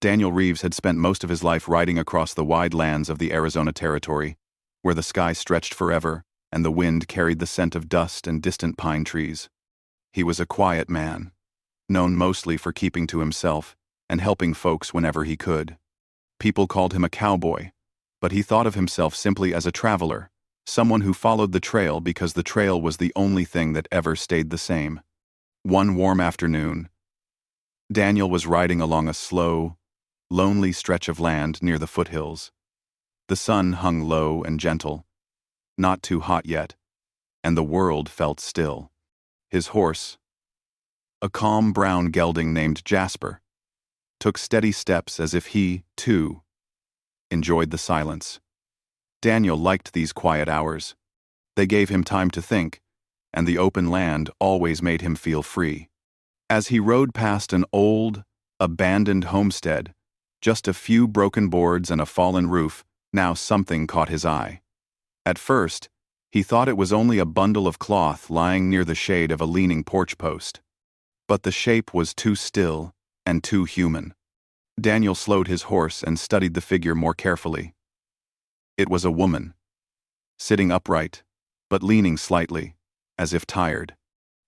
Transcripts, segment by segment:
Daniel Reeves had spent most of his life riding across the wide lands of the Arizona Territory, where the sky stretched forever and the wind carried the scent of dust and distant pine trees. He was a quiet man, known mostly for keeping to himself and helping folks whenever he could. People called him a cowboy, but he thought of himself simply as a traveler, someone who followed the trail because the trail was the only thing that ever stayed the same. One warm afternoon, Daniel was riding along a slow, lonely stretch of land near the foothills. The sun hung low and gentle, not too hot yet, and the world felt still. His horse, a calm brown gelding named Jasper, took steady steps as if he, too, enjoyed the silence. Daniel liked these quiet hours. They gave him time to think, and the open land always made him feel free. As he rode past an old, abandoned homestead, just a few broken boards and a fallen roof, now something caught his eye. At first, he thought it was only a bundle of cloth lying near the shade of a leaning porch post. But the shape was too still and too human. Daniel slowed his horse and studied the figure more carefully. It was a woman, sitting upright, but leaning slightly, as if tired.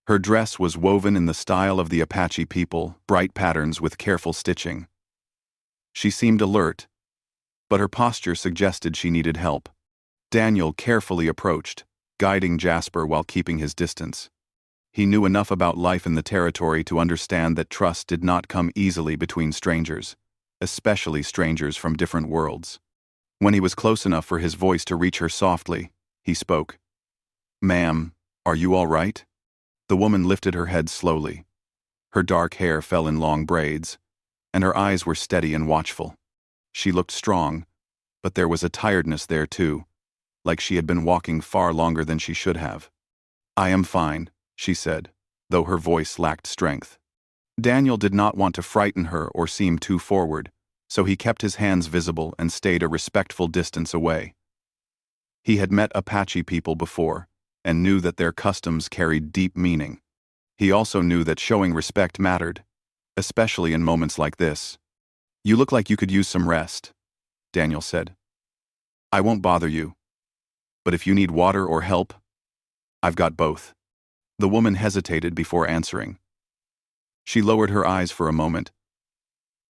Her dress was woven in the style of the Apache people, bright patterns with careful stitching. She seemed alert, but her posture suggested she needed help. Daniel carefully approached, guiding Jasper while keeping his distance. He knew enough about life in the territory to understand that trust did not come easily between strangers, especially strangers from different worlds. When he was close enough for his voice to reach her softly, he spoke. "Ma'am, are you all right?" The woman lifted her head slowly. Her dark hair fell in long braids, and her eyes were steady and watchful. She looked strong, but there was a tiredness there too, like she had been walking far longer than she should have. "I am fine," she said, though her voice lacked strength. Daniel did not want to frighten her or seem too forward, so he kept his hands visible and stayed a respectful distance away. He had met Apache people before, and knew that their customs carried deep meaning. He also knew that showing respect mattered, especially in moments like this. "You look like you could use some rest," Daniel said. "I won't bother you, but if you need water or help, I've got both." The woman hesitated before answering. She lowered her eyes for a moment,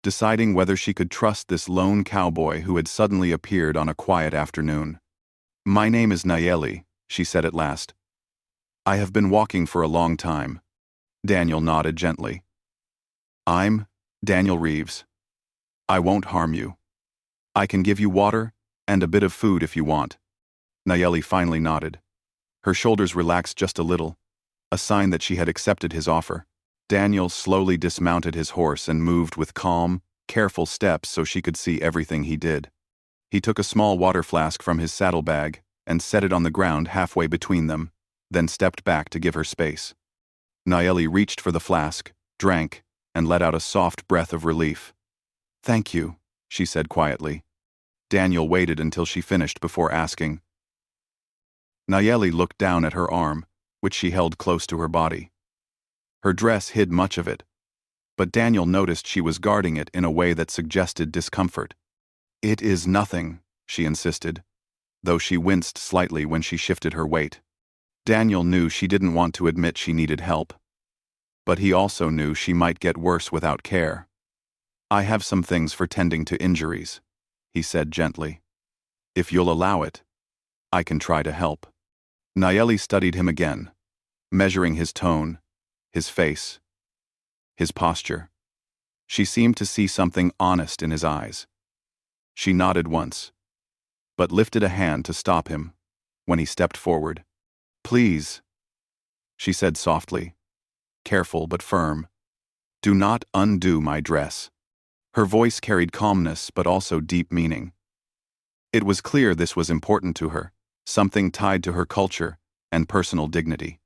deciding whether she could trust this lone cowboy who had suddenly appeared on a quiet afternoon. "My name is Nayeli," she said at last. "I have been walking for a long time." Daniel nodded gently. "I'm Daniel Reeves. I won't harm you. I can give you water and a bit of food if you want." Nayeli finally nodded. Her shoulders relaxed just a little, a sign that she had accepted his offer. Daniel slowly dismounted his horse and moved with calm, careful steps so she could see everything he did. He took a small water flask from his saddlebag and set it on the ground halfway between them, then stepped back to give her space. Nayeli reached for the flask, drank, and let out a soft breath of relief. "Thank you," she said quietly. Daniel waited until she finished before asking. Nayeli looked down at her arm, which she held close to her body. Her dress hid much of it, but Daniel noticed she was guarding it in a way that suggested discomfort. "It is nothing," she insisted, though she winced slightly when she shifted her weight. Daniel knew she didn't want to admit she needed help, but he also knew she might get worse without care. "I have some things for tending to injuries," he said gently. "If you'll allow it, I can try to help." Nayeli studied him again, measuring his tone, his face, his posture. She seemed to see something honest in his eyes. She nodded once, but lifted a hand to stop him when he stepped forward. "Please," she said softly, careful but firm, "do not undo my dress." Her voice carried calmness but also deep meaning. It was clear this was important to her, something tied to her culture and personal dignity.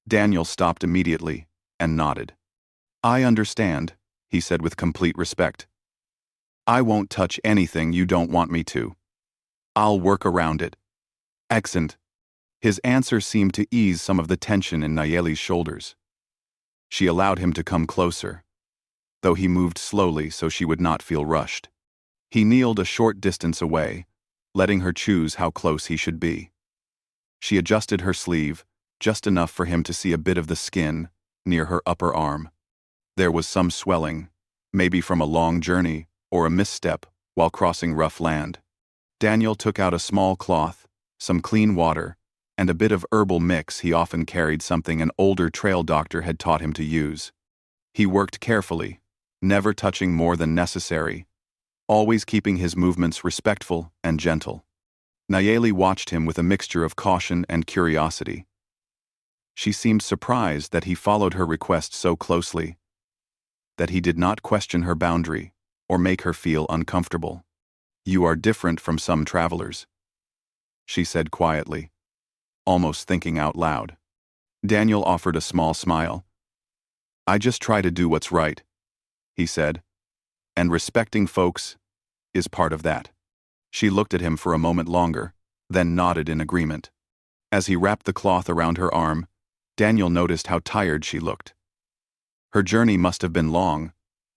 Daniel stopped immediately and nodded. "I understand," he said with complete respect. "I won't touch anything you don't want me to. I'll work around it." "Excellent." His answer seemed to ease some of the tension in Nayeli's shoulders. She allowed him to come closer, though he moved slowly so she would not feel rushed. He kneeled a short distance away, letting her choose how close he should be. She adjusted her sleeve, just enough for him to see a bit of the skin near her upper arm. There was some swelling, maybe from a long journey or a misstep while crossing rough land. Daniel took out a small cloth, some clean water, and a bit of herbal mix he often carried, something an older trail doctor had taught him to use. He worked carefully, never touching more than necessary, always keeping his movements respectful and gentle. Nayeli watched him with a mixture of caution and curiosity. She seemed surprised that he followed her request so closely, that he did not question her boundary or make her feel uncomfortable. "You are different from some travelers," she said quietly, almost thinking out loud. Daniel offered a small smile. "I just try to do what's right," he said, "and respecting folks is part of that." She looked at him for a moment longer, then nodded in agreement. As he wrapped the cloth around her arm, Daniel noticed how tired she looked. Her journey must have been long,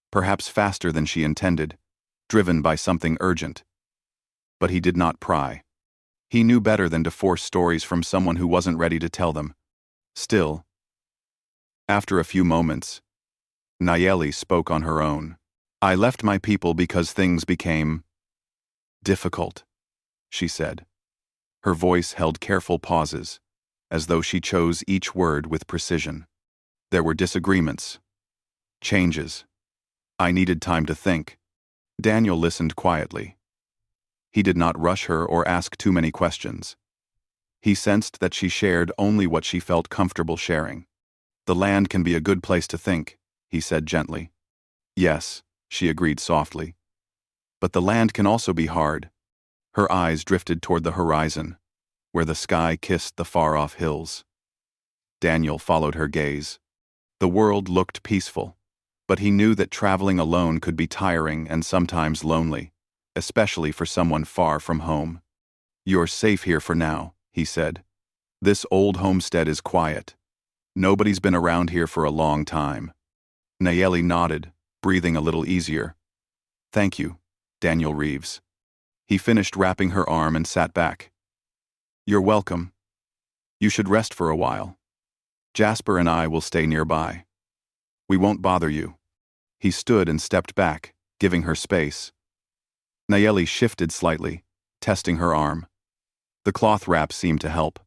perhaps faster than she intended, driven by something urgent. But he did not pry. He knew better than to force stories from someone who wasn't ready to tell them. Still, after a few moments, Nayeli spoke on her own. "I left my people because things became difficult," she said. Her voice held careful pauses, as though she chose each word with precision. "There were disagreements, changes. I needed time to think." Daniel listened quietly. He did not rush her or ask too many questions. He sensed that she shared only what she felt comfortable sharing. "The land can be a good place to think," he said gently. "Yes," she agreed softly. "But the land can also be hard." Her eyes drifted toward the horizon, where the sky kissed the far-off hills. Daniel followed her gaze. The world looked peaceful, but he knew that traveling alone could be tiring and sometimes lonely, especially for someone far from home. "You're safe here for now," he said. "This old homestead is quiet. Nobody's been around here for a long time." Nayeli nodded, breathing a little easier. "Thank you, Daniel Reeves." He finished wrapping her arm and sat back. "You're welcome. You should rest for a while. Jasper and I will stay nearby. We won't bother you." He stood and stepped back, giving her space. Nayeli shifted slightly, testing her arm. The cloth wrap seemed to help.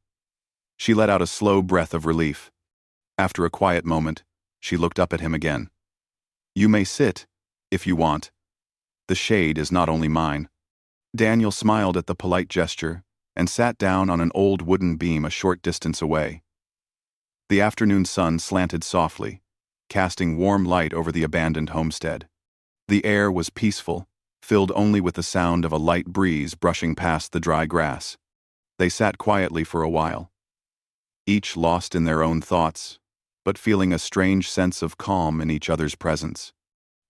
She let out a slow breath of relief. After a quiet moment, she looked up at him again. "You may sit, if you want. The shade is not only mine." Daniel smiled at the polite gesture and sat down on an old wooden beam a short distance away. The afternoon sun slanted softly, casting warm light over the abandoned homestead. The air was peaceful, filled only with the sound of a light breeze brushing past the dry grass. They sat quietly for a while, each lost in their own thoughts, but feeling a strange sense of calm in each other's presence.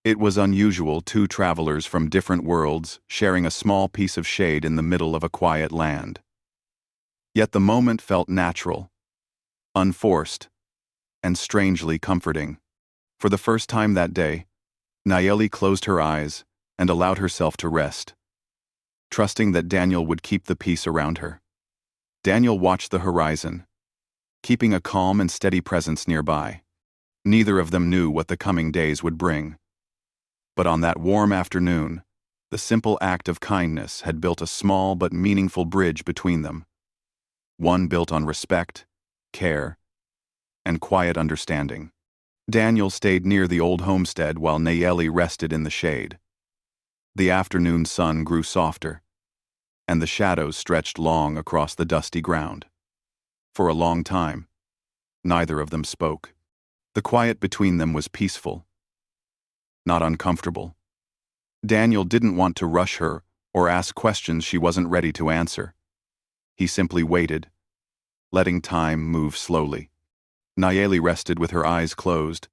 It was unusual, two travelers from different worlds sharing a small piece of shade in the middle of a quiet land. Yet the moment felt natural, unforced, and strangely comforting. For the first time that day, Nayeli closed her eyes and allowed herself to rest, trusting that Daniel would keep the peace around her. Daniel watched the horizon, keeping a calm and steady presence nearby. Neither of them knew what the coming days would bring. But on that warm afternoon, the simple act of kindness had built a small but meaningful bridge between them. One built on respect, care, and quiet understanding. Daniel stayed near the old homestead while Nayeli rested in the shade. The afternoon sun grew softer, and the shadows stretched long across the dusty ground. For a long time, neither of them spoke. The quiet between them was peaceful, not uncomfortable. Daniel didn't want to rush her or ask questions she wasn't ready to answer. He simply waited, letting time move slowly. Nayeli rested with her eyes closed,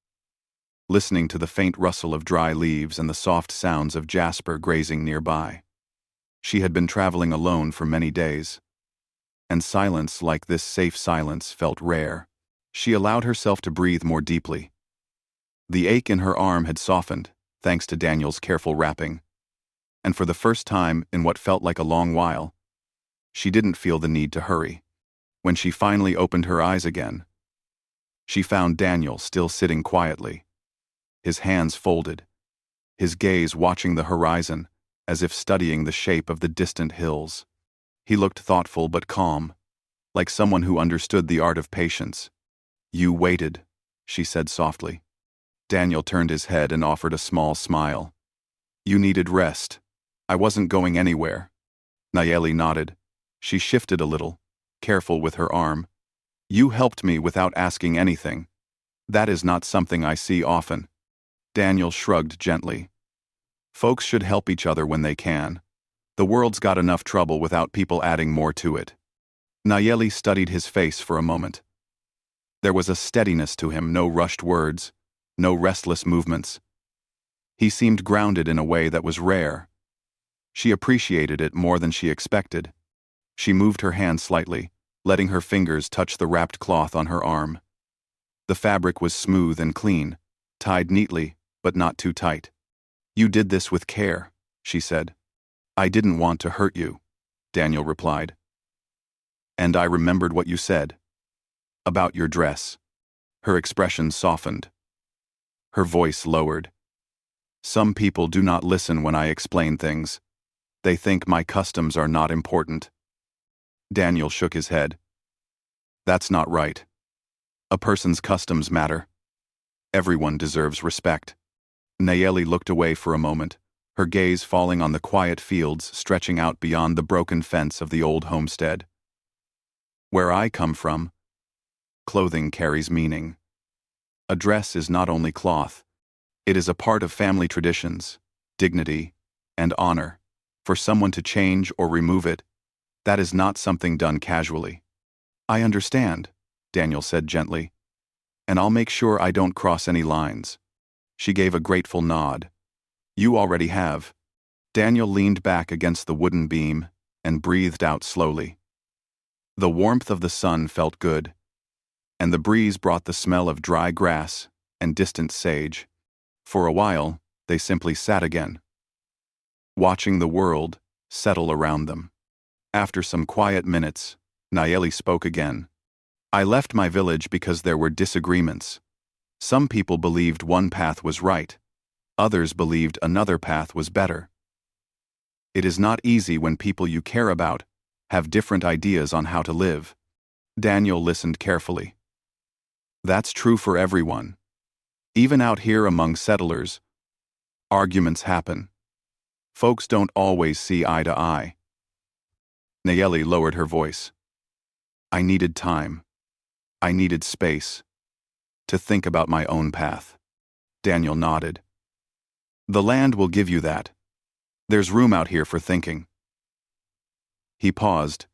listening to the faint rustle of dry leaves and the soft sounds of Jasper grazing nearby. She had been traveling alone for many days, and silence like this safe silence felt rare. She allowed herself to breathe more deeply, The ache in her arm had softened, thanks to Daniel's careful wrapping. And for the first time in what felt like a long while, she didn't feel the need to hurry. When she finally opened her eyes again, she found Daniel still sitting quietly, his hands folded, his gaze watching the horizon as if studying the shape of the distant hills. He looked thoughtful but calm, like someone who understood the art of patience. "You waited," she said softly. Daniel turned his head and offered a small smile. "You needed rest. I wasn't going anywhere." Nayeli nodded. She shifted a little, careful with her arm. "You helped me without asking anything. That is not something I see often." Daniel shrugged gently. "Folks should help each other when they can. The world's got enough trouble without people adding more to it." Nayeli studied his face for a moment. There was a steadiness to him, no rushed words, no restless movements. He seemed grounded in a way that was rare. She appreciated it more than she expected. She moved her hand slightly, letting her fingers touch the wrapped cloth on her arm. The fabric was smooth and clean, tied neatly, but not too tight. "You did this with care," she said. "I didn't want to hurt you," Daniel replied. "And I remembered what you said. About your dress." Her expression softened. Her voice lowered. "Some people do not listen when I explain things. They think my customs are not important." Daniel shook his head. "That's not right. A person's customs matter. Everyone deserves respect." Nayeli looked away for a moment, her gaze falling on the quiet fields stretching out beyond the broken fence of the old homestead. "Where I come from, clothing carries meaning. A dress is not only cloth. It is a part of family traditions, dignity, and honor. For someone to change or remove it, that is not something done casually." "I understand," Daniel said gently. "And I'll make sure I don't cross any lines." She gave a grateful nod. "You already have." Daniel leaned back against the wooden beam and breathed out slowly. The warmth of the sun felt good, and the breeze brought the smell of dry grass and distant sage. For a while, they simply sat again, watching the world settle around them. After some quiet minutes, Nayeli spoke again. "I left my village because there were disagreements. Some people believed one path was right. Others believed another path was better. It is not easy when people you care about have different ideas on how to live." Daniel listened carefully. "That's true for everyone. Even out here among settlers, arguments happen. Folks don't always see eye to eye." Nayeli lowered her voice. "I needed time. I needed space to think about my own path." Daniel nodded. "The land will give you that. There's room out here for thinking." He paused,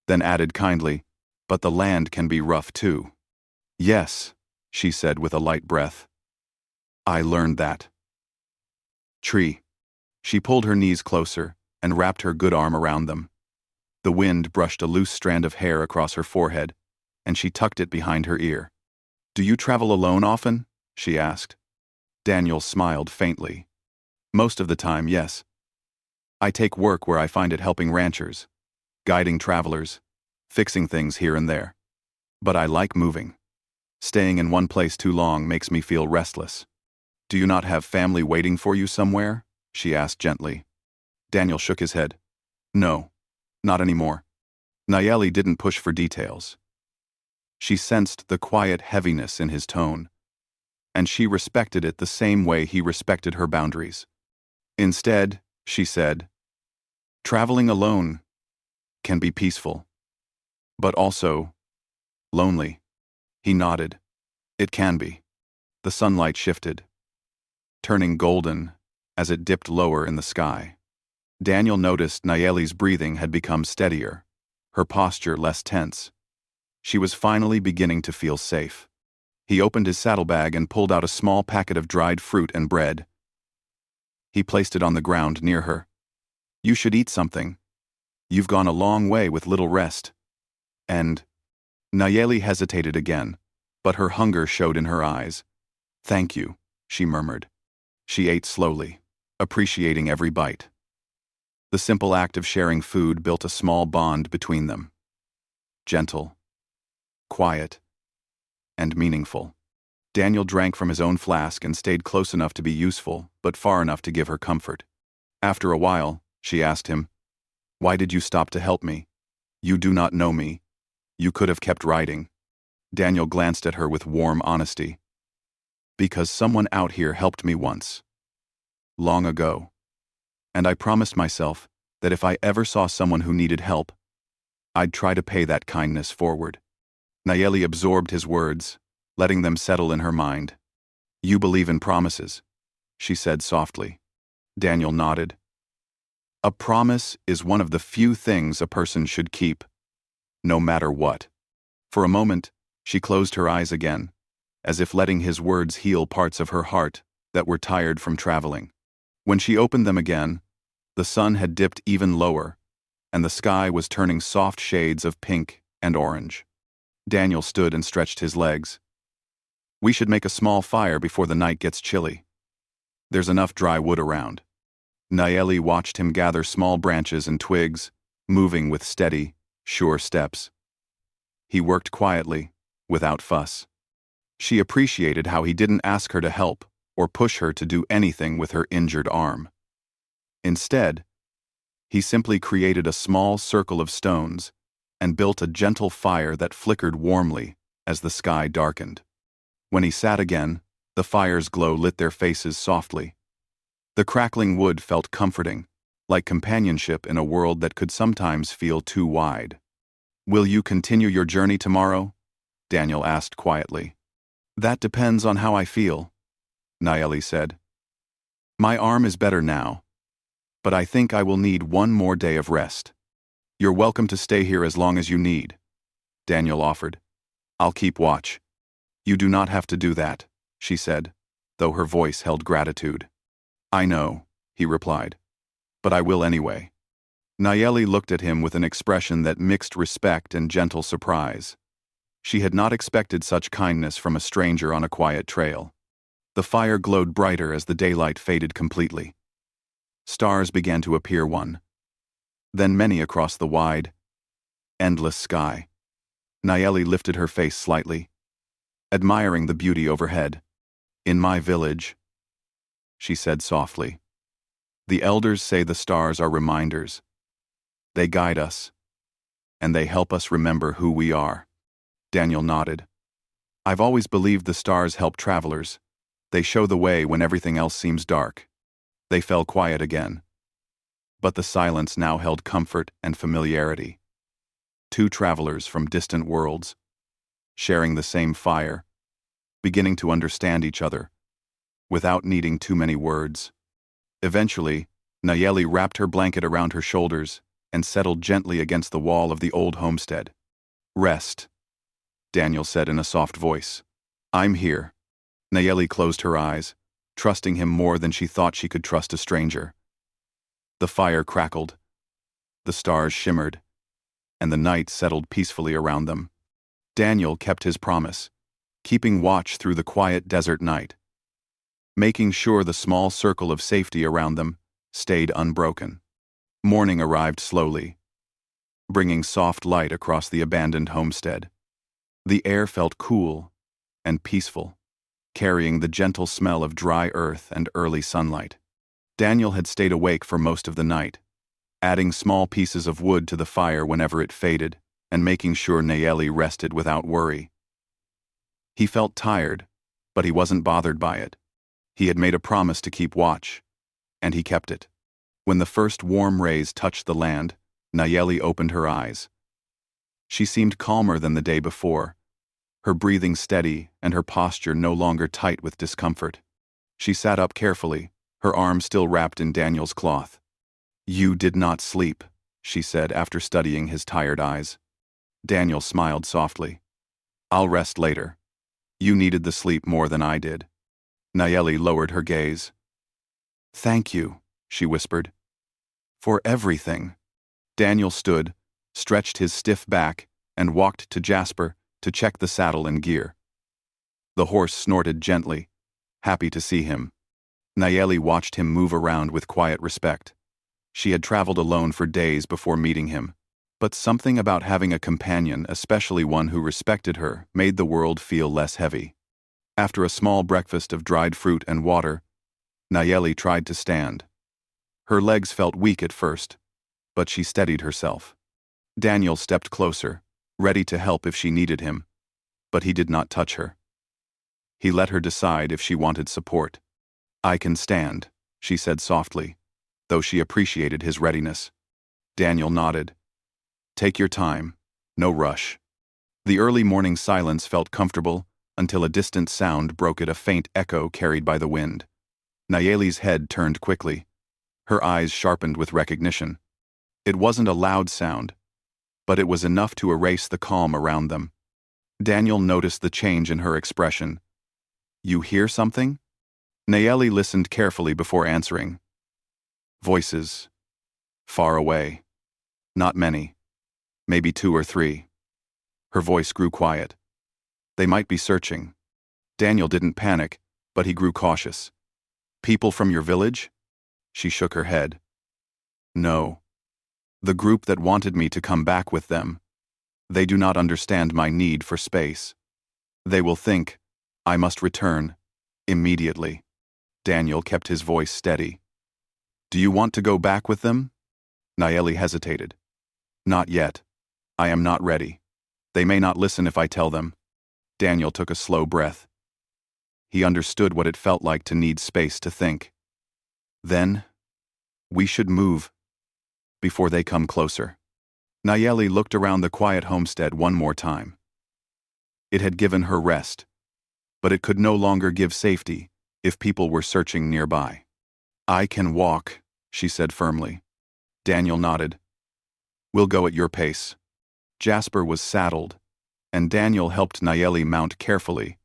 then added kindly, "But the land can be rough too." "Yes," she said with a light breath. "I learned that." "Tree." She pulled her knees closer and wrapped her good arm around them. The wind brushed a loose strand of hair across her forehead, and she tucked it behind her ear. "Do you travel alone often?" she asked. Daniel smiled faintly. "Most of the time, yes. I take work where I find it helping ranchers, guiding travelers, fixing things here and there. But I like moving. Staying in one place too long makes me feel restless." "Do you not have family waiting for you somewhere?" she asked gently. Daniel shook his head. "No, not anymore." Nayeli didn't push for details. She sensed the quiet heaviness in his tone, and she respected it the same way he respected her boundaries. "Instead," she said, "traveling alone can be peaceful, but also lonely." He nodded. "It can be." The sunlight shifted, turning golden as it dipped lower in the sky. Daniel noticed Nayeli's breathing had become steadier, her posture less tense. She was finally beginning to feel safe. He opened his saddlebag and pulled out a small packet of dried fruit and bread. He placed it on the ground near her. "You should eat something. You've gone a long way with little rest." And Nayeli hesitated again, but her hunger showed in her eyes. Thank you, she murmured. She ate slowly, appreciating every bite. The simple act of sharing food built a small bond between them. Gentle, quiet, and meaningful. Daniel drank from his own flask and stayed close enough to be useful, but far enough to give her comfort. After a while, she asked him, "Why did you stop to help me? You do not know me. You could have kept riding." Daniel glanced at her with warm honesty. "Because someone out here helped me once. Long ago. And I promised myself that if I ever saw someone who needed help, I'd try to pay that kindness forward." Nayeli absorbed his words, letting them settle in her mind. "You believe in promises," she said softly. Daniel nodded. "A promise is one of the few things a person should keep, no matter what." For a moment, she closed her eyes again, as if letting his words heal parts of her heart that were tired from traveling. When she opened them again, the sun had dipped even lower, and the sky was turning soft shades of pink and orange. Daniel stood and stretched his legs. "We should make a small fire before the night gets chilly. There's enough dry wood around." Nayeli watched him gather small branches and twigs, moving with steady, sure steps. He worked quietly, without fuss. She appreciated how he didn't ask her to help or push her to do anything with her injured arm. Instead, he simply created a small circle of stones and built a gentle fire that flickered warmly as the sky darkened. When he sat again, the fire's glow lit their faces softly. The crackling wood felt comforting, like companionship in a world that could sometimes feel too wide. "Will you continue your journey tomorrow?" Daniel asked quietly. "That depends on how I feel," Nayeli said. "My arm is better now, but I think I will need one more day of rest." "You're welcome to stay here as long as you need," Daniel offered. "I'll keep watch." "You do not have to do that," she said, though her voice held gratitude. "I know," he replied, "but I will anyway." Nayeli looked at him with an expression that mixed respect and gentle surprise. She had not expected such kindness from a stranger on a quiet trail. The fire glowed brighter as the daylight faded completely. Stars began to appear one, then many across the wide, endless sky. Nayeli lifted her face slightly, admiring the beauty overhead. "In my village," she said softly, "the elders say the stars are reminders. They guide us, and they help us remember who we are." Daniel nodded. "I've always believed the stars help travelers. They show the way when everything else seems dark." They fell quiet again, but the silence now held comfort and familiarity. Two travelers from distant worlds, sharing the same fire, beginning to understand each other, without needing too many words. Eventually, Nayeli wrapped her blanket around her shoulders and settled gently against the wall of the old homestead. "Rest," Daniel said in a soft voice. "I'm here." Nayeli closed her eyes, trusting him more than she thought she could trust a stranger. The fire crackled, the stars shimmered, and the night settled peacefully around them. Daniel kept his promise, keeping watch through the quiet desert night, making sure the small circle of safety around them stayed unbroken. Morning arrived slowly, bringing soft light across the abandoned homestead. The air felt cool and peaceful, carrying the gentle smell of dry earth and early sunlight. Daniel had stayed awake for most of the night, adding small pieces of wood to the fire whenever it faded, and making sure Nayeli rested without worry. He felt tired, but he wasn't bothered by it. He had made a promise to keep watch, and he kept it. When the first warm rays touched the land, Nayeli opened her eyes. She seemed calmer than the day before, her breathing steady and her posture no longer tight with discomfort. She sat up carefully, her arm still wrapped in Daniel's cloth. "You did not sleep," she said after studying his tired eyes. Daniel smiled softly. "I'll rest later. You needed the sleep more than I did." Nayeli lowered her gaze. "Thank you," she whispered. "For everything." Daniel stood, stretched his stiff back, and walked to Jasper to check the saddle and gear. The horse snorted gently, happy to see him. Nayeli watched him move around with quiet respect. She had traveled alone for days before meeting him, but something about having a companion, especially one who respected her, made the world feel less heavy. After a small breakfast of dried fruit and water, Nayeli tried to stand. Her legs felt weak at first, but she steadied herself. Daniel stepped closer, ready to help if she needed him, but he did not touch her. He let her decide if she wanted support. "I can stand," she said softly, though she appreciated his readiness. Daniel nodded. "Take your time. No rush." The early morning silence felt comfortable until a distant sound broke it, a faint echo carried by the wind. Nayeli's head turned quickly. Her eyes sharpened with recognition. It wasn't a loud sound, but it was enough to erase the calm around them. Daniel noticed the change in her expression. "You hear something?" Nayeli listened carefully before answering. "Voices. Far away. Not many. Maybe 2 or 3. Her voice grew quiet. "They might be searching." Daniel didn't panic, but he grew cautious. "People from your village?" She shook her head. "No. The group that wanted me to come back with them. They do not understand my need for space. They will think I must return immediately." Daniel kept his voice steady. "Do you want to go back with them?" Nayeli hesitated. "Not yet. I am not ready. They may not listen if I tell them." Daniel took a slow breath. He understood what it felt like to need space to think. "Then, we should move before they come closer." Nayeli looked around the quiet homestead one more time. It had given her rest, but it could no longer give safety if people were searching nearby. "I can walk," she said firmly. Daniel nodded. "We'll go at your pace." Jasper was saddled, and Daniel helped Nayeli mount carefully,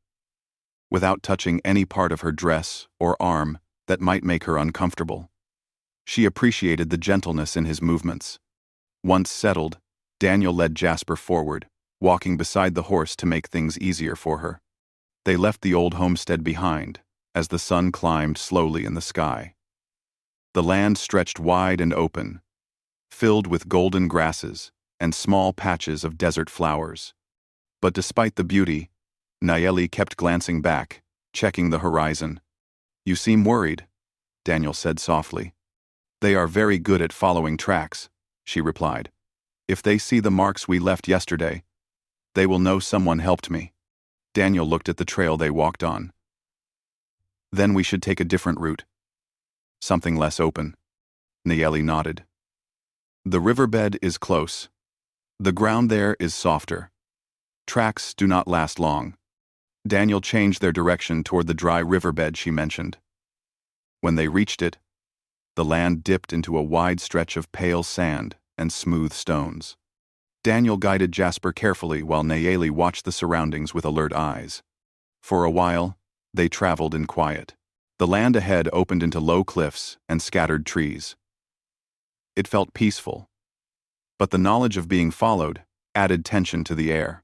without touching any part of her dress or arm that might make her uncomfortable. She appreciated the gentleness in his movements. Once settled, Daniel led Jasper forward, walking beside the horse to make things easier for her. They left the old homestead behind as the sun climbed slowly in the sky. The land stretched wide and open, filled with golden grasses and small patches of desert flowers. But despite the beauty, Nayeli kept glancing back, checking the horizon. "You seem worried," Daniel said softly. "They are very good at following tracks," she replied. "If they see the marks we left yesterday, they will know someone helped me." Daniel looked at the trail they walked on. "Then we should take a different route. Something less open." Nayeli nodded. "The riverbed is close. The ground there is softer. Tracks do not last long." Daniel changed their direction toward the dry riverbed she mentioned. When they reached it, the land dipped into a wide stretch of pale sand and smooth stones. Daniel guided Jasper carefully while Nayeli watched the surroundings with alert eyes. For a while, they traveled in quiet. The land ahead opened into low cliffs and scattered trees. It felt peaceful, but the knowledge of being followed added tension to the air.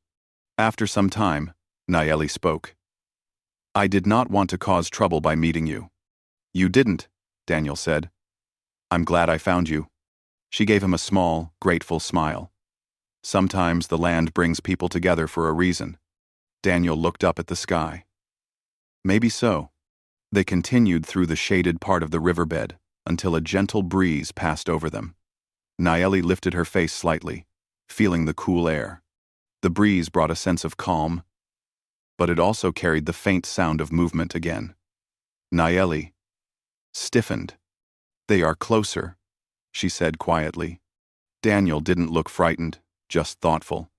After some time, Nayeli spoke. "I did not want to cause trouble by meeting you." "You didn't," Daniel said. "I'm glad I found you." She gave him a small, grateful smile. Sometimes the land brings people together for a reason. Daniel looked up at the sky. Maybe so. They continued through the shaded part of the riverbed until a gentle breeze passed over them. Nayeli lifted her face slightly, feeling the cool air. The breeze brought a sense of calm, but it also carried the faint sound of movement again. Nayeli stiffened. "They are closer," she said quietly. Daniel didn't look frightened, just thoughtful.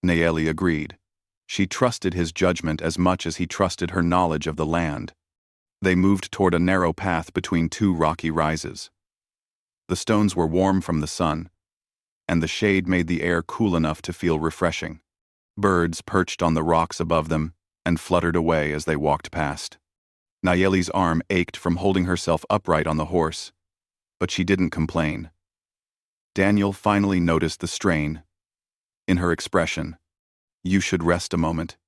Nayeli agreed. She trusted his judgment as much as he trusted her knowledge of the land. They moved toward a narrow path between 2 rocky rises. The stones were warm from the sun, and the shade made the air cool enough to feel refreshing. Birds perched on the rocks above them and fluttered away as they walked past. Nayeli's arm ached from holding herself upright on the horse, but she didn't complain. Daniel finally noticed the strain in her expression. "You should rest a moment,"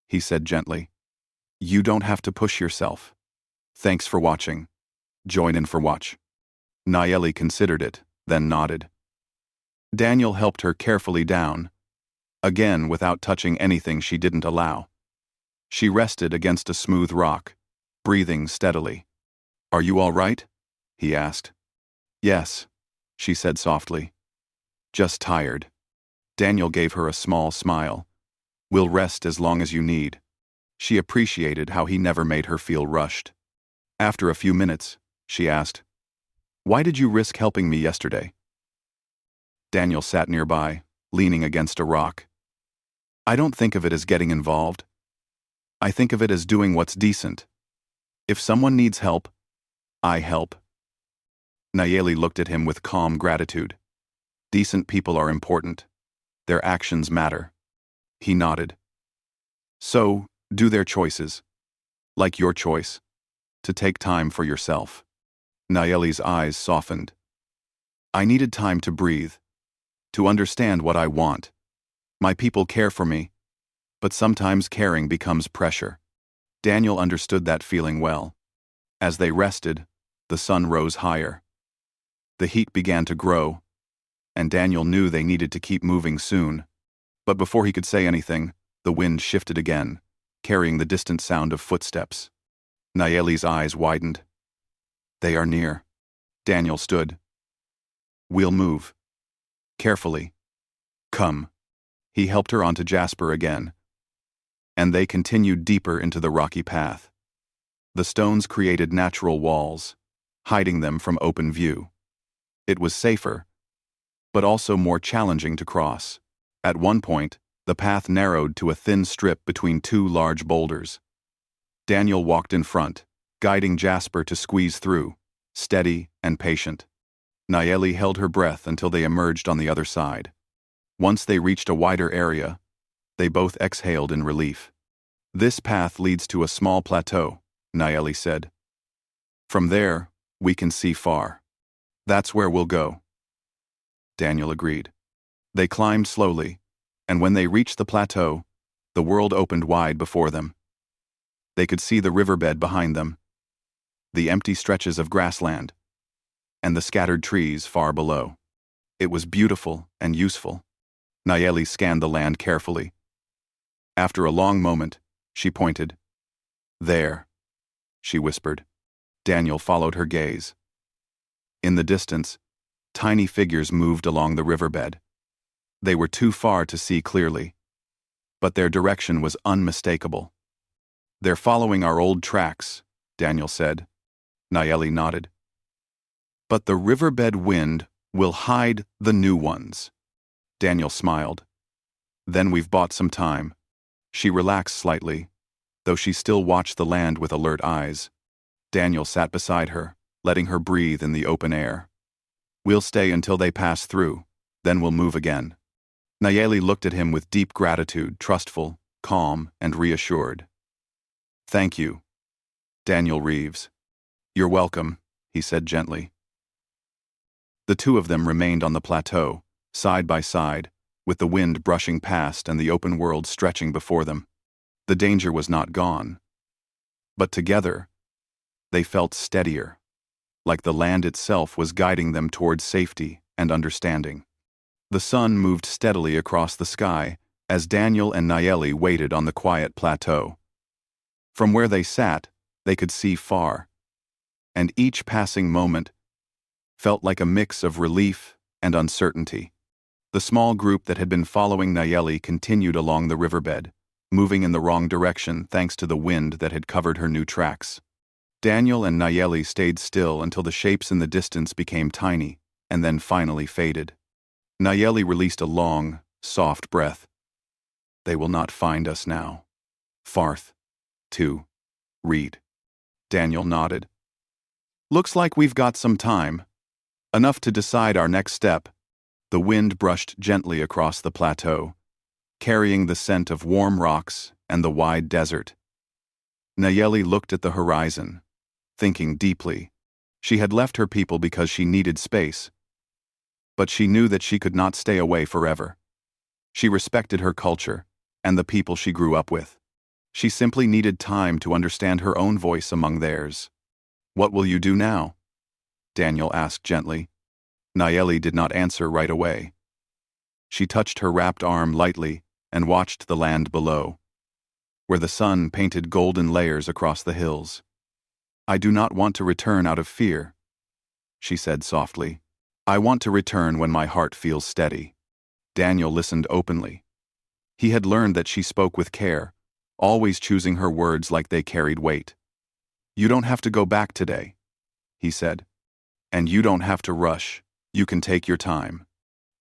he said gently. You don't have to push yourself. Thanks for watching. Join in for watch. Nayeli considered it, then nodded. Daniel helped her carefully down, again without touching anything she didn't allow. She rested against a smooth rock, breathing steadily. Are you all right? He asked. Yes, she said softly. Just tired. Daniel gave her a small smile. We'll rest as long as you need. She appreciated how he never made her feel rushed. After a few minutes, she asked, Why did you risk helping me yesterday? Daniel sat nearby, leaning against a rock. I don't think of it as getting involved. I think of it as doing what's decent. If someone needs help, I help. Nayeli looked at him with calm gratitude. Decent people are important. Their actions matter. He nodded. So, do their choices. Like your choice. To take time for yourself. Nayeli's eyes softened. I needed time to breathe. To understand what I want. My people care for me. But sometimes caring becomes pressure. Daniel understood that feeling well. As they rested, the sun rose higher. The heat began to grow, and Daniel knew they needed to keep moving soon. But before he could say anything, the wind shifted again, carrying the distant sound of footsteps. Nayeli's eyes widened. They are near. Daniel stood. We'll move. Carefully. Come. He helped her onto Jasper again, and they continued deeper into the rocky path. The stones created natural walls, hiding them from open view. It was safer, but also more challenging to cross. At one point, the path narrowed to a thin strip between two large boulders. Daniel walked in front, guiding Jasper to squeeze through, steady and patient. Nayeli held her breath until they emerged on the other side. Once they reached a wider area, they both exhaled in relief. This path leads to a small plateau, Nayeli said. From there, we can see far. That's where we'll go. Daniel agreed. They climbed slowly, and when they reached the plateau, the world opened wide before them. They could see the riverbed behind them, the empty stretches of grassland, and the scattered trees far below. It was beautiful and useful. Nayeli scanned the land carefully. After a long moment, she pointed. There, she whispered. Daniel followed her gaze. In the distance, tiny figures moved along the riverbed. They were too far to see clearly, but their direction was unmistakable. They're following our old tracks, Daniel said. Nayeli nodded. But the riverbed wind will hide the new ones. Daniel smiled. Then we've bought some time. She relaxed slightly, though she still watched the land with alert eyes. Daniel sat beside her, letting her breathe in the open air. We'll stay until they pass through, then we'll move again. Nayeli looked at him with deep gratitude, trustful, calm, and reassured. Thank you, Daniel Reeves. You're welcome, he said gently. The two of them remained on the plateau, side by side, with the wind brushing past and the open world stretching before them. The danger was not gone. But together, they felt steadier, like the land itself was guiding them towards safety and understanding. The sun moved steadily across the sky as Daniel and Nayeli waited on the quiet plateau. From where they sat, they could see far, and each passing moment felt like a mix of relief and uncertainty. The small group that had been following Nayeli continued along the riverbed, moving in the wrong direction thanks to the wind that had covered her new tracks. Daniel and Nayeli stayed still until the shapes in the distance became tiny, and then finally faded. Nayeli released a long, soft breath. They will not find us now. Farth. 2. Read. Daniel nodded. Looks like we've got some time. Enough to decide our next step. The wind brushed gently across the plateau, carrying the scent of warm rocks and the wide desert. Nayeli looked at the horizon, thinking deeply. She had left her people because she needed space, but she knew that she could not stay away forever. She respected her culture and the people she grew up with. She simply needed time to understand her own voice among theirs. "What will you do now?" Daniel asked gently. Nayeli did not answer right away. She touched her wrapped arm lightly and watched the land below, where the sun painted golden layers across the hills. "I do not want to return out of fear," she said softly. "I want to return when my heart feels steady." Daniel listened openly. He had learned that she spoke with care, always choosing her words like they carried weight. "You don't have to go back today," he said. "And you don't have to rush. You can take your time."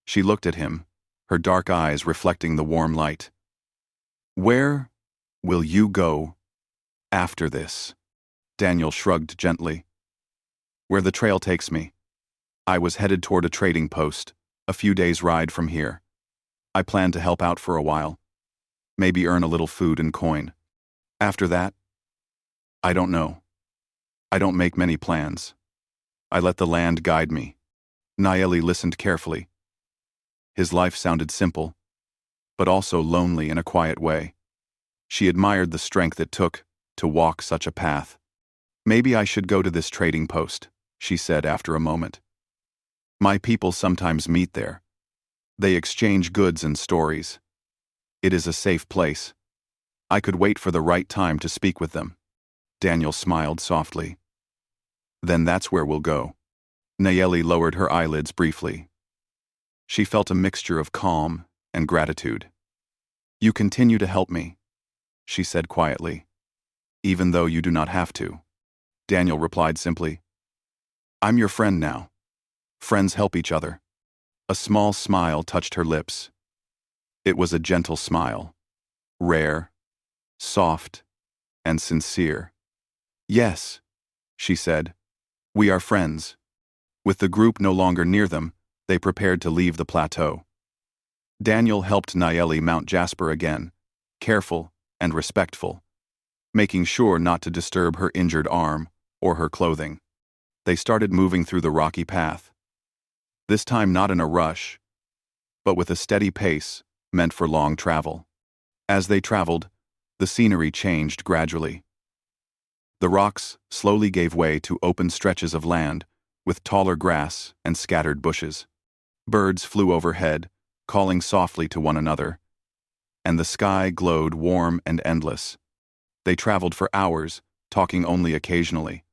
She looked at him, her dark eyes reflecting the warm light. "Where will you go after this?" Daniel shrugged gently. "Where the trail takes me. I was headed toward a trading post, a few days' ride from here. I plan to help out for a while. Maybe earn a little food and coin. After that, I don't know. I don't make many plans. I let the land guide me." Nayeli listened carefully. His life sounded simple, but also lonely in a quiet way. She admired the strength it took to walk such a path. "Maybe I should go to this trading post," she said after a moment. "My people sometimes meet there. They exchange goods and stories. It is a safe place. I could wait for the right time to speak with them." Daniel smiled softly. "Then that's where we'll go." Nayeli lowered her eyelids briefly. She felt a mixture of calm and gratitude. "You continue to help me," she said quietly, "even though you do not have to." Daniel replied simply, "I'm your friend now. Friends help each other." A small smile touched her lips. It was a gentle smile, rare, soft, and sincere. "Yes," she said, "we are friends." With the group no longer near them, they prepared to leave the plateau. Daniel helped Nayeli mount Jasper again, careful and respectful, making sure not to disturb her injured arm or her clothing. They started moving through the rocky path, this time not in a rush, but with a steady pace meant for long travel. As they traveled, the scenery changed gradually. The rocks slowly gave way to open stretches of land with taller grass and scattered bushes. Birds flew overhead, calling softly to one another, and the sky glowed warm and endless. They traveled for hours, talking only occasionally.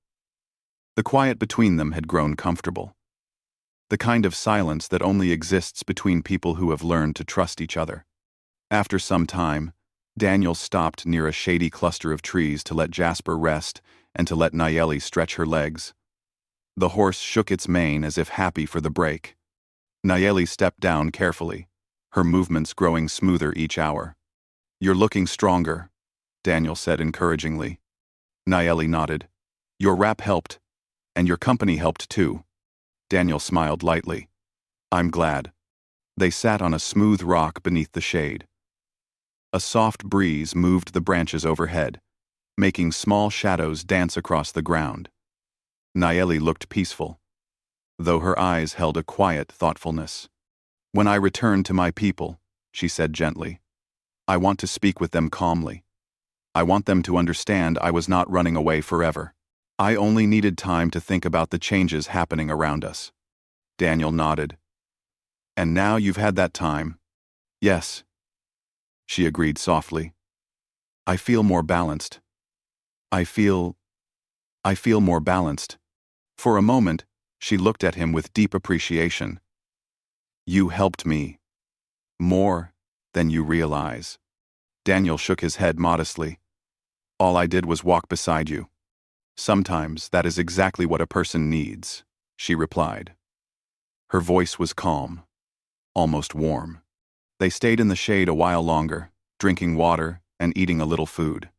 The quiet between them had grown comfortable. The kind of silence that only exists between people who have learned to trust each other. After some time, Daniel stopped near a shady cluster of trees to let Jasper rest and to let Nayeli stretch her legs. The horse shook its mane as if happy for the break. Nayeli stepped down carefully, her movements growing smoother each hour. "You're looking stronger," Daniel said encouragingly. Nayeli nodded. "Your rap helped, and your company helped too." Daniel smiled lightly. "I'm glad." They sat on a smooth rock beneath the shade. A soft breeze moved the branches overhead, making small shadows dance across the ground. Nayeli looked peaceful, though her eyes held a quiet thoughtfulness. "When I return to my people," she said gently, "I want to speak with them calmly. I want them to understand I was not running away forever. I only needed time to think about the changes happening around us." Daniel nodded. "And now you've had that time." "Yes," she agreed softly. "I feel more balanced. I feel more balanced." For a moment, she looked at him with deep appreciation. "You helped me more than you realize." Daniel shook his head modestly. "All I did was walk beside you. Sometimes that is exactly what a person needs," she replied. Her voice was calm, almost warm. They stayed in the shade a while longer, drinking water and eating a little food.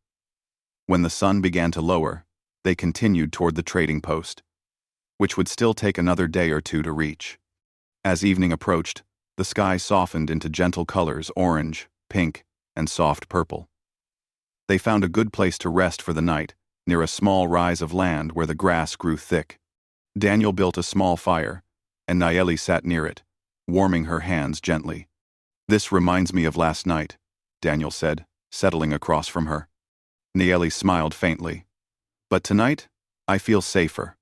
When the sun began to lower, they continued toward the trading post, which would still take another day or two to reach. As evening approached, the sky softened into gentle colors: orange, pink, and soft purple. They found a good place to rest for the night, near a small rise of land where the grass grew thick. Daniel built a small fire, and Nayeli sat near it, warming her hands gently. "This reminds me of last night," Daniel said, settling across from her. Nayeli smiled faintly. But tonight, I feel safer.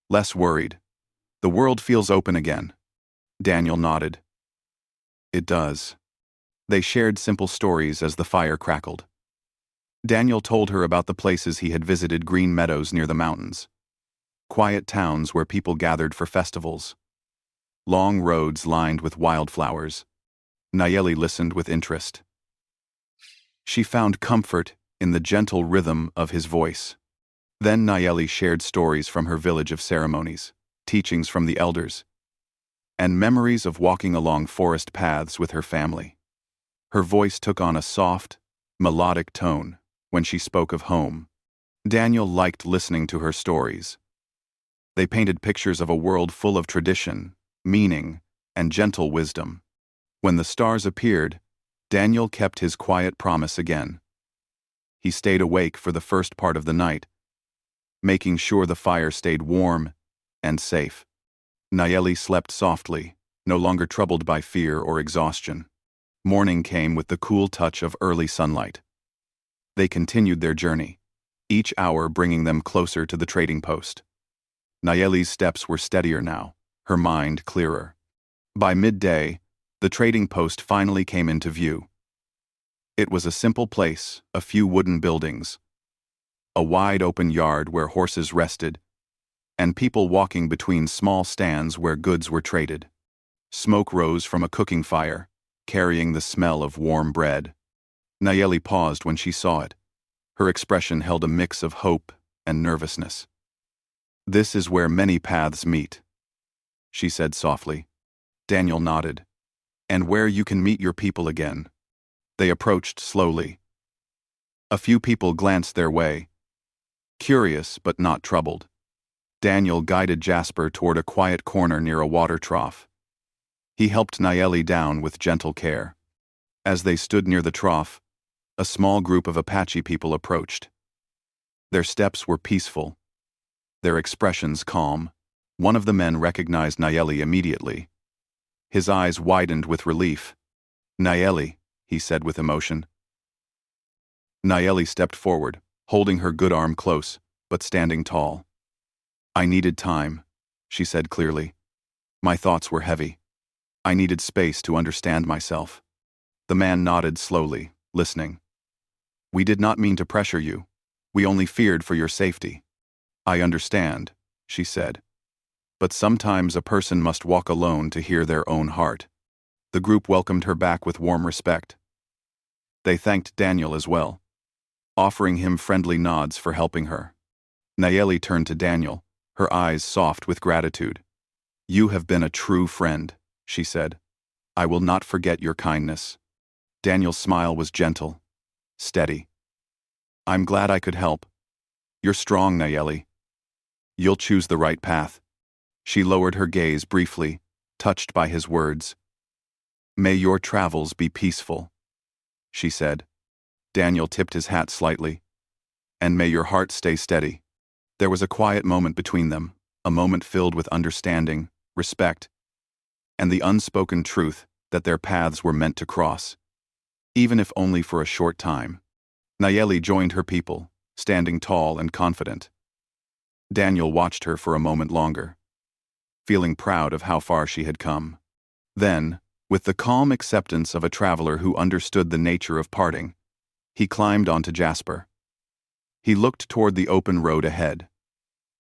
Less worried. The world feels open again. Daniel nodded. It does. They shared simple stories as the fire crackled. Daniel told her about the places he had visited, green meadows near the mountains, quiet towns where people gathered for festivals, long roads lined with wildflowers. Nayeli listened with interest. She found comfort in the gentle rhythm of his voice. Then Nayeli shared stories from her village of ceremonies, teachings from the elders, and memories of walking along forest paths with her family. Her voice took on a soft, melodic tone when she spoke of home. Daniel liked listening to her stories. They painted pictures of a world full of tradition, meaning, and gentle wisdom. When the stars appeared, Daniel kept his quiet promise again. He stayed awake for the first part of the night, making sure the fire stayed warm and safe. Nayeli slept softly, no longer troubled by fear or exhaustion. Morning came with the cool touch of early sunlight. They continued their journey, each hour bringing them closer to the trading post. Nayeli's steps were steadier now, her mind clearer. By midday, the trading post finally came into view. It was a simple place, a few wooden buildings, a wide open yard where horses rested, and people walking between small stands where goods were traded. Smoke rose from a cooking fire, carrying the smell of warm bread. Nayeli paused when she saw it. Her expression held a mix of hope and nervousness. "This is where many paths meet," she said softly. Daniel nodded. "And where you can meet your people again." They approached slowly. A few people glanced their way, curious but not troubled. Daniel guided Jasper toward a quiet corner near a water trough. He helped Nayeli down with gentle care. As they stood near the trough, a small group of Apache people approached. Their steps were peaceful, their expressions calm. One of the men recognized Nayeli immediately. His eyes widened with relief. "Nayeli," he said with emotion. Nayeli stepped forward, holding her good arm close, but standing tall. "I needed time," she said clearly. "My thoughts were heavy. I needed space to understand myself." The man nodded slowly, listening. "We did not mean to pressure you. We only feared for your safety." "I understand," she said. "But sometimes a person must walk alone to hear their own heart." The group welcomed her back with warm respect. They thanked Daniel as well, offering him friendly nods for helping her. Nayeli turned to Daniel, her eyes soft with gratitude. "You have been a true friend," she said. "I will not forget your kindness." Daniel's smile was gentle, steady. "I'm glad I could help. You're strong, Nayeli. You'll choose the right path." She lowered her gaze briefly, touched by his words. "May your travels be peaceful," she said. Daniel tipped his hat slightly. "And may your heart stay steady." There was a quiet moment between them, a moment filled with understanding, respect, and the unspoken truth that their paths were meant to cross, even if only for a short time. Nayeli joined her people, standing tall and confident. Daniel watched her for a moment longer, feeling proud of how far she had come. Then, with the calm acceptance of a traveler who understood the nature of parting, he climbed onto Jasper. He looked toward the open road ahead.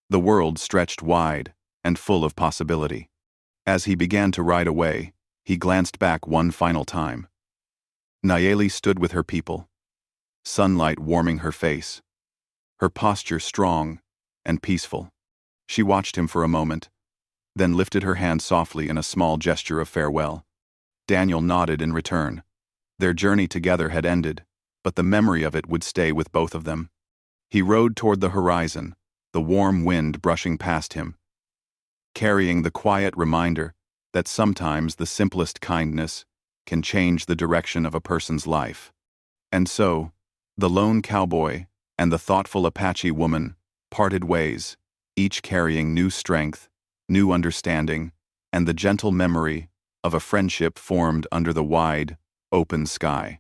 The world stretched wide and full of possibility. As he began to ride away, he glanced back one final time. Nayeli stood with her people, sunlight warming her face, her posture strong and peaceful. She watched him for a moment, then lifted her hand softly in a small gesture of farewell. Daniel nodded in return. Their journey together had ended, but the memory of it would stay with both of them. He rode toward the horizon, the warm wind brushing past him, carrying the quiet reminder that sometimes the simplest kindness can change the direction of a person's life. And so, the lone cowboy and the thoughtful Apache woman parted ways, each carrying new strength, new understanding, and the gentle memory of a friendship formed under the wide, open sky.